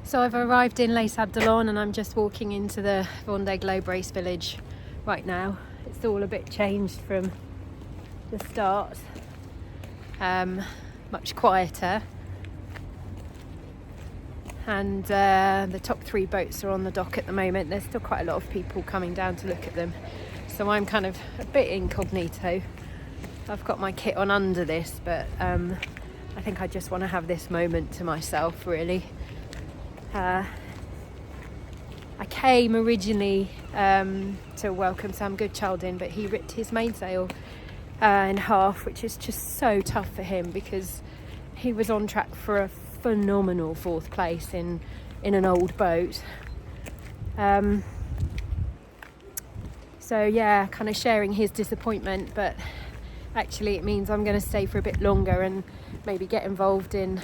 So I've arrived in Les Sables and I'm just walking into the Vendée Globe race village right now. It's all a bit changed from the start, much quieter, and the top 3 boats are on the dock at the moment. There's still quite a lot of people coming down to look at them, so I'm kind of a bit incognito. I've got my kit on under this, but I think I just want to have this moment to myself, really. I came originally to welcome Sam Goodchild in, but he ripped his mainsail in half, which is just so tough for him because he was on track for a phenomenal 4th place in an old boat. So yeah, kind of sharing his disappointment, but actually it means I'm going to stay for a bit longer and maybe get involved in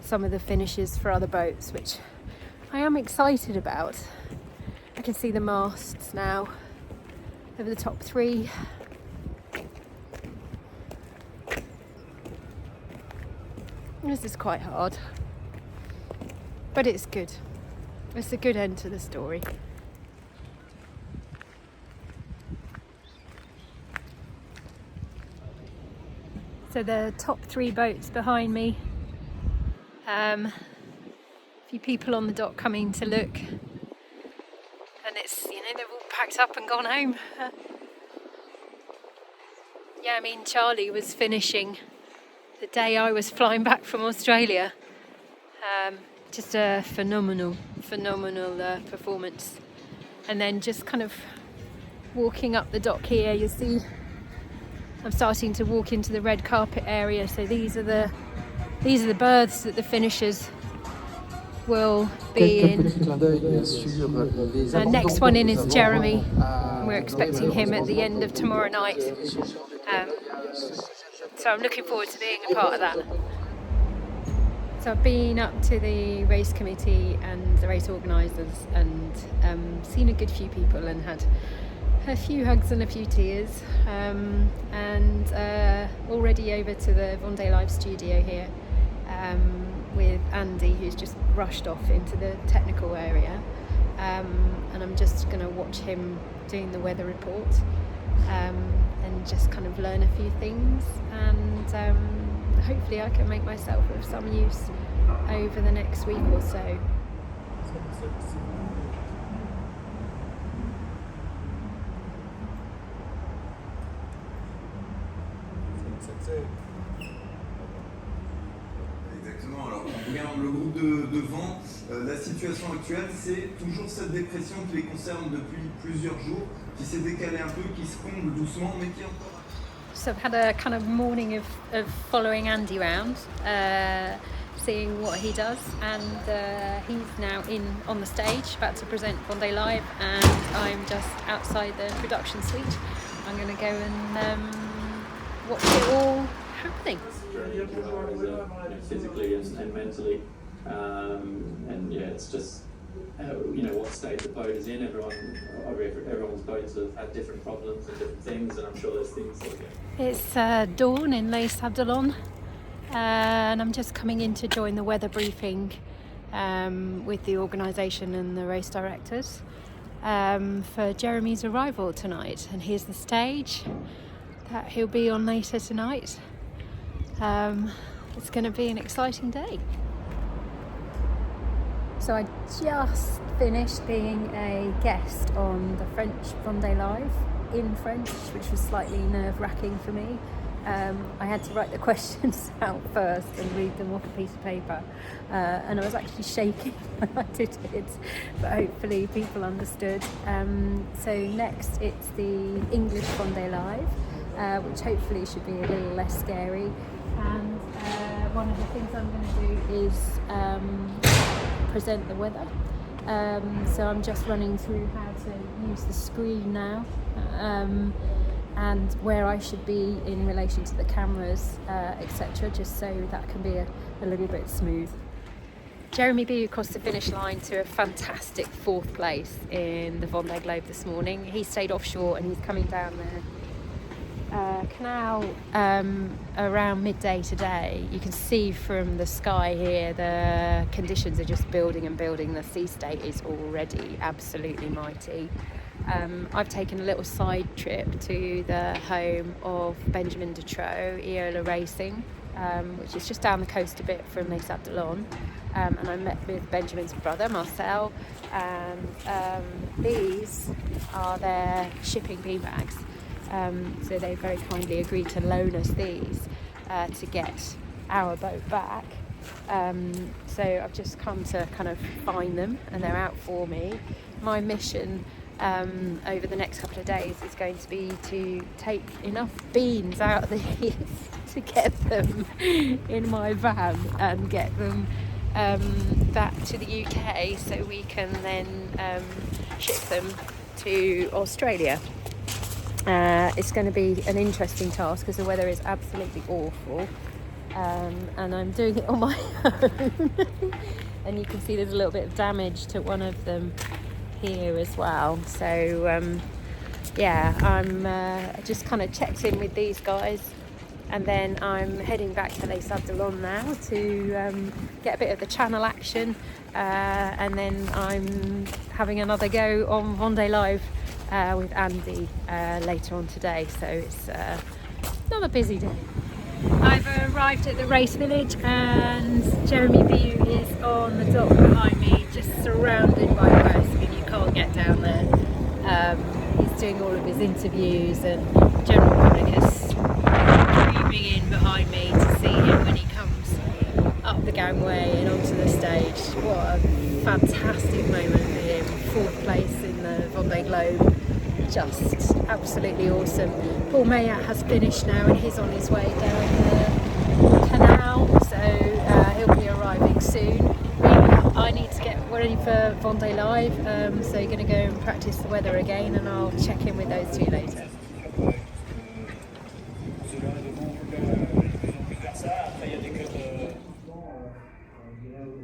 some of the finishes for other boats, which I am excited about. I can see the masts now over the top 3. This is quite hard, but it's good. It's a good end to the story. So the top 3 boats behind me. A few people on the dock coming to look, and it's, they've all packed up and gone home. Yeah, I mean, Charlie was finishing the day I was flying back from Australia. Just a phenomenal performance. And then just kind of walking up the dock here, you see I'm starting to walk into the red carpet area. So these are the berths that the finishers will be in. The next one in is Jeremy. We're expecting him at the end of tomorrow night. So I'm looking forward to being a part of that. So I've been up to the race committee and the race organisers and seen a good few people and had a few hugs and a few tears, and already over to the Vendee Live studio here with Andy, who's just rushed off into the technical area, and I'm just going to watch him doing the weather report and just kind of learn a few things, and hopefully I can make myself of some use over the next week or so. Exactement, alors on regarde le groupe de vent, la situation actuelle c'est toujours cette dépression qui les concerne depuis plusieurs jours, qui s'est décalée un peu, qui se comble doucement mais qui encore... So I've had a kind of morning of following Andy around, seeing what he does, and he's now on the stage about to present Vendee Live, and I'm just outside the production suite. I'm going to go and watch it all happening. Physically and mentally, and yeah, it's just what state the boat is in. Everyone's boats have had different problems and different things, and I'm sure there's things that It's dawn in Les Sables, and I'm just coming in to join the weather briefing with the organisation and the race directors for Jeremy's arrival tonight. And here's the stage that he'll be on later tonight. It's going to be an exciting day. So I just finished being a guest on the French Vendée Live in French, which was slightly nerve-wracking for me. I had to write the questions out first and read them off a piece of paper, and I was actually shaking when I did it, but hopefully people understood. So next it's the English Vendée Live, which hopefully should be a little less scary, and one of the things I'm going to do is present the weather. So I'm just running through how to use the screen now, and where I should be in relation to the cameras, etc., just so that can be a little bit smooth. Jeremy B crossed the finish line to a fantastic 4th place in the Vendée Globe this morning. He stayed offshore and he's coming down there canal around midday today. You can see from the sky here the conditions are just building and building. The sea state is already absolutely mighty. I've taken a little side trip to the home of Benjamin de Eola Racing, which is just down the coast a bit from Les Sables, and I met with Benjamin's brother Marcel, and these are their shipping beanbags. So they very kindly agreed to loan us these to get our boat back. So I've just come to kind of find them, and they're out for me. My mission over the next couple of days is going to be to take enough beans out of these to get them in my van and get them back to the UK, so we can then ship them to Australia. It's going to be an interesting task because the weather is absolutely awful, and I'm doing it on my own. And you can see there's a little bit of damage to one of them here as well. So yeah, I'm just kind of checked in with these guys, and then I'm heading back to Les Sables now to get a bit of the channel action, and then I'm having another go on Vendee Globe with Andy later on today. So it's another busy day. I've arrived at the race village, and Jeremy Bu is on the dock behind me, just surrounded by press. I mean, you can't get down there. He's doing all of his interviews, and general public is creeping in behind me to see him when he comes up the gangway and onto the stage. What a fantastic moment for him. 4th place in the Vendee Globe. Just absolutely awesome. Paul Mayat has finished now, and he's on his way down the canal, so he'll be arriving soon. I need to get ready for Vendee Live, so you're going to go and practice the weather again, and I'll check in with those two later.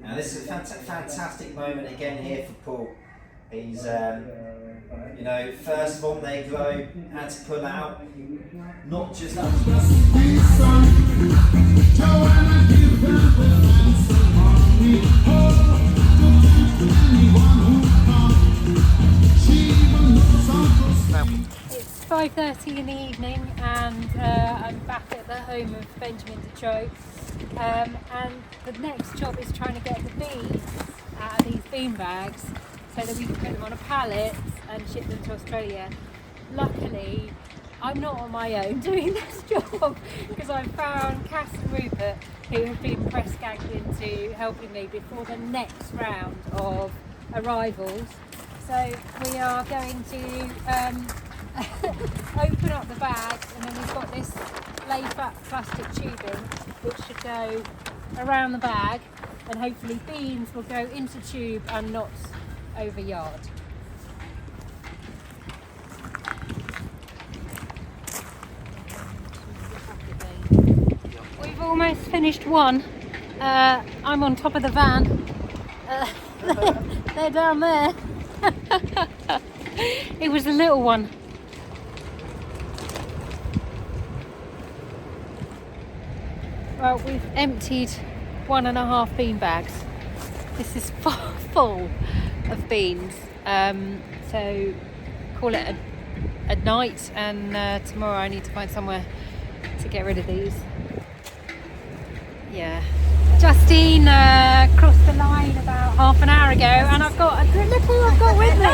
Now this is a fantastic moment again here for Paul. He's, you know, first Vendee Globe, had to pull out, not just up. It's 5:30 in the evening, and I'm back at the home of Benjamin de and the next job is trying to get the beans out of these bean bags so that we can put them on a pallet and ship them to Australia. Luckily, I'm not on my own doing this job, because I found Cass and Rupert, who have been press ganged into helping me before the next round of arrivals. So we are going to open up the bags, and then we've got this lay flat plastic tubing which should go around the bag, and hopefully beans will go into tube and not over yard. We've almost finished one. I'm on top of the van. They're down there. It was a little one. Well, we've emptied 1.5 bean bags. This is full of beans. So call it a night, and tomorrow I need to find somewhere to get rid of these. Yeah. Justine crossed the line about half an hour ago, and I've got look who I've got with me.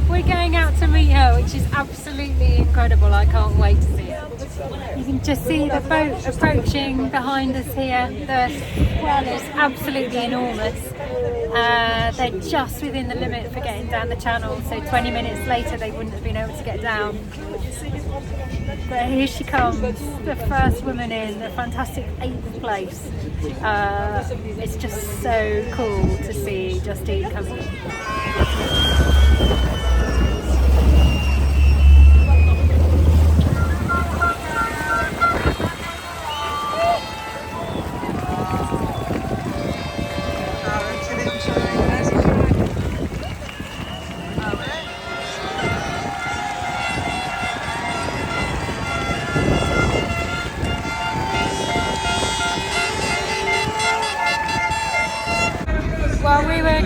We're going out to meet her, which is absolutely incredible. I can't wait to see her. You can just see the boat approaching behind us here. The swell is absolutely enormous. They're just within the limit for getting down the channel, so 20 minutes later they wouldn't have been able to get down. But here she comes, the first woman in, the fantastic 8th place. It's just so cool to see Justine coming in.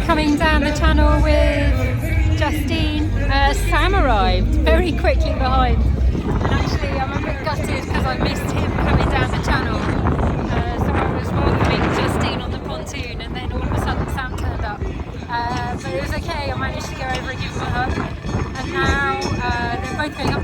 coming down the channel with Justine. Sam arrived very quickly behind, and actually I'm a bit gutted because I missed him coming down the channel. So I was welcoming Justine on the pontoon, and then all of a sudden Sam turned up. But it was okay, I managed to go over and give him a hug. And now they're both going up